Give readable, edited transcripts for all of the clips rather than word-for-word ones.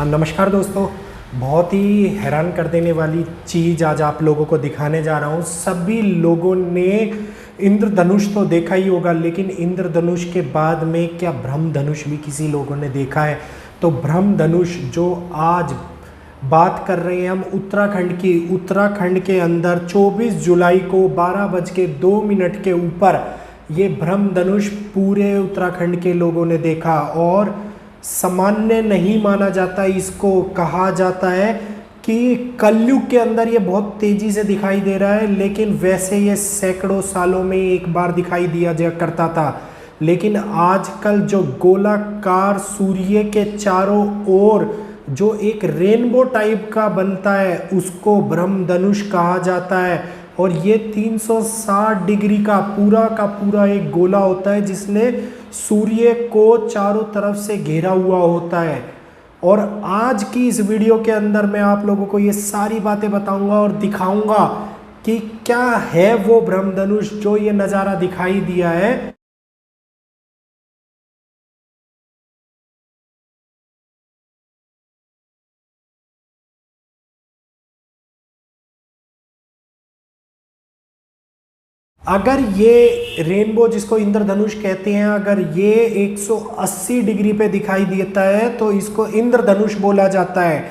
नमस्कार दोस्तों। बहुत ही हैरान कर देने वाली चीज़ आज आप लोगों को दिखाने जा रहा हूँ। सभी लोगों ने इंद्रधनुष तो देखा ही होगा, लेकिन इंद्रधनुष के बाद में क्या ब्रह्मधनुष भी किसी लोगों ने देखा है? तो ब्रह्मधनुष जो आज बात कर रहे हैं हम उत्तराखंड की, उत्तराखंड के अंदर 24 जुलाई को 12:02 के ऊपर ये ब्रह्मधनुष पूरे उत्तराखंड के लोगों ने देखा और सामान्य नहीं माना जाता। इसको कहा जाता है कि कलयुग के अंदर ये बहुत तेजी से दिखाई दे रहा है, लेकिन वैसे ये सैकड़ों सालों में एक बार दिखाई दिया जा करता था। लेकिन आजकल जो गोलाकार सूर्य के चारों ओर जो एक रेनबो टाइप का बनता है उसको ब्रह्मधनुष कहा जाता है। और ये 360 डिग्री का पूरा एक गोला होता है जिसने सूर्य को चारों तरफ से घेरा हुआ होता है। और आज की इस वीडियो के अंदर मैं आप लोगों को ये सारी बातें बताऊंगा और दिखाऊंगा कि क्या है वो ब्रह्मधनुष जो ये नज़ारा दिखाई दिया है। अगर ये रेनबो जिसको इंद्रधनुष कहते हैं, अगर ये 180 डिग्री पे दिखाई देता है तो इसको इंद्रधनुष बोला जाता है।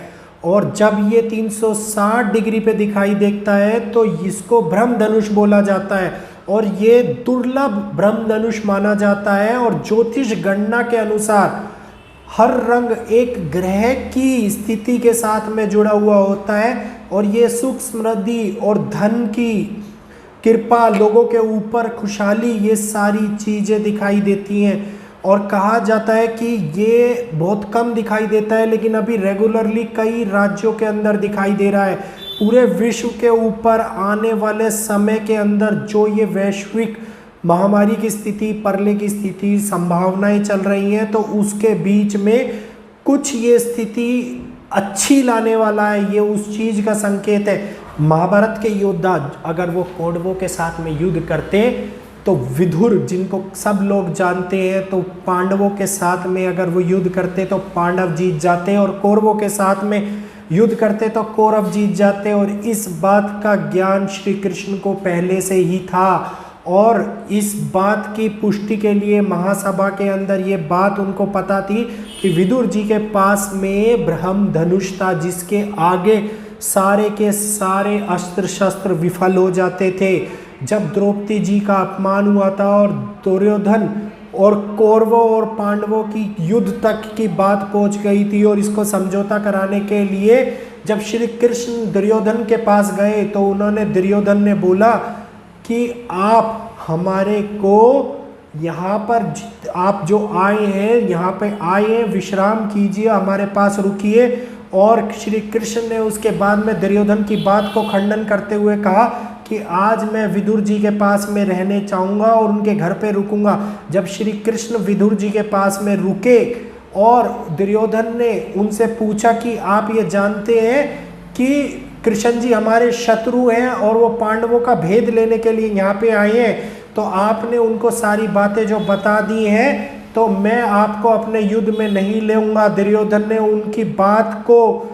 और जब ये 360 डिग्री पे दिखाई देता है तो इसको ब्रह्मधनुष बोला जाता है। और ये दुर्लभ ब्रह्मधनुष माना जाता है। और ज्योतिष गणना के अनुसार हर रंग एक ग्रह की स्थिति के साथ में जुड़ा हुआ होता है। और ये सुख समृद्धि और धन की कृपा, लोगों के ऊपर खुशहाली, ये सारी चीज़ें दिखाई देती हैं। और कहा जाता है कि ये बहुत कम दिखाई देता है, लेकिन अभी रेगुलरली कई राज्यों के अंदर दिखाई दे रहा है। पूरे विश्व के ऊपर आने वाले समय के अंदर जो ये वैश्विक महामारी की स्थिति, प्रलय की स्थिति, संभावनाएं चल रही हैं, तो उसके बीच में कुछ ये स्थिति अच्छी लाने वाला है। ये उस चीज़ का संकेत है। महाभारत के योद्धा अगर वो कौरवों के साथ में युद्ध करते तो विदुर, जिनको सब लोग जानते हैं, तो पांडवों के साथ में अगर वो युद्ध करते तो पांडव जीत जाते, और कौरवों के साथ में युद्ध करते तो कौरव जीत जाते। और इस बात का ज्ञान श्री कृष्ण को पहले से ही था। और इस बात की पुष्टि के लिए महासभा के अंदर ये बात उनको पता थी कि विदुर जी के पास में ब्रह्मधनुष था, जिसके आगे सारे के सारे अस्त्र शस्त्र विफल हो जाते थे। जब द्रौपदी जी का अपमान हुआ था और दुर्योधन और कौरवों और पांडवों की युद्ध तक की बात पहुंच गई थी, और इसको समझौता कराने के लिए जब श्री कृष्ण दुर्योधन के पास गए तो उन्होंने, दुर्योधन ने बोला कि आप हमारे को यहाँ पर, आप जो आए हैं यहाँ पे आए हैं, विश्राम कीजिए, हमारे पास रुकिए। और श्री कृष्ण ने उसके बाद में दुर्योधन की बात को खंडन करते हुए कहा कि आज मैं विदुर जी के पास में रहने चाहूँगा और उनके घर पे रुकूंगा। जब श्री कृष्ण विदुर जी के पास में रुके और दुर्योधन ने उनसे पूछा कि आप ये जानते हैं कि कृष्ण जी हमारे शत्रु हैं और वो पांडवों का भेद लेने के लिए यहाँ पे आए हैं, तो आपने उनको सारी बातें जो बता दी हैं, तो मैं आपको अपने युद्ध में नहीं लेऊंगा। दुर्योधन ने उनकी बात को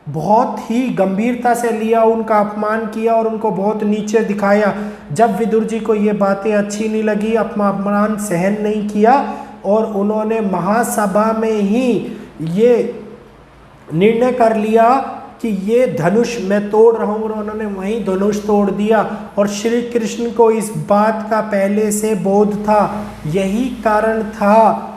बहुत ही गंभीरता से लिया, उनका अपमान किया और उनको बहुत नीचे दिखाया। जब विदुर जी को ये बातें अच्छी नहीं लगी, अपना अपमान सहन नहीं किया, और उन्होंने महासभा में ही ये निर्णय कर लिया कि ये धनुष मैं तोड़ रहा हूँ, और उन्होंने वहीं धनुष तोड़ दिया। और श्री कृष्ण को इस बात का पहले से बोध था। यही कारण था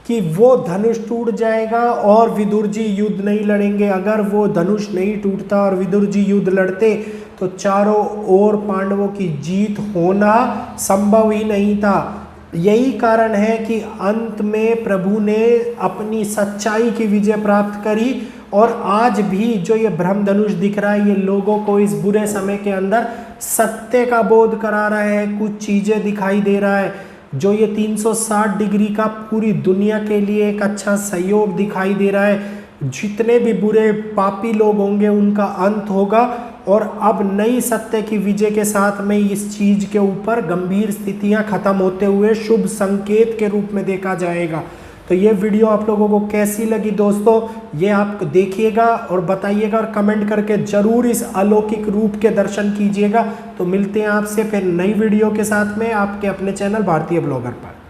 कि वो धनुष टूट जाएगा और विदुर जी युद्ध नहीं लड़ेंगे। अगर वो धनुष नहीं टूटता और विदुर जी युद्ध लड़ते तो चारों ओर पांडवों की जीत होना संभव ही नहीं था। यही कारण है कि अंत में प्रभु ने अपनी सच्चाई की विजय प्राप्त करी। और आज भी जो ये ब्रह्मधनुष दिख रहा है, ये लोगों को इस बुरे समय के अंदर सत्य का बोध करा रहा है। कुछ चीज़ें दिखाई दे रहा है जो ये 360 डिग्री का पूरी दुनिया के लिए एक अच्छा सहयोग दिखाई दे रहा है। जितने भी बुरे पापी लोग होंगे उनका अंत होगा, और अब नई सत्य की विजय के साथ में इस चीज़ के ऊपर गंभीर स्थितियां खत्म होते हुए शुभ संकेत के रूप में देखा जाएगा। तो ये वीडियो आप लोगों को कैसी लगी दोस्तों, ये आप देखिएगा और बताइएगा और कमेंट करके जरूर इस अलौकिक रूप के दर्शन कीजिएगा। तो मिलते हैं आपसे फिर नई वीडियो के साथ में आपके अपने चैनल भारतीय ब्लॉगर पर।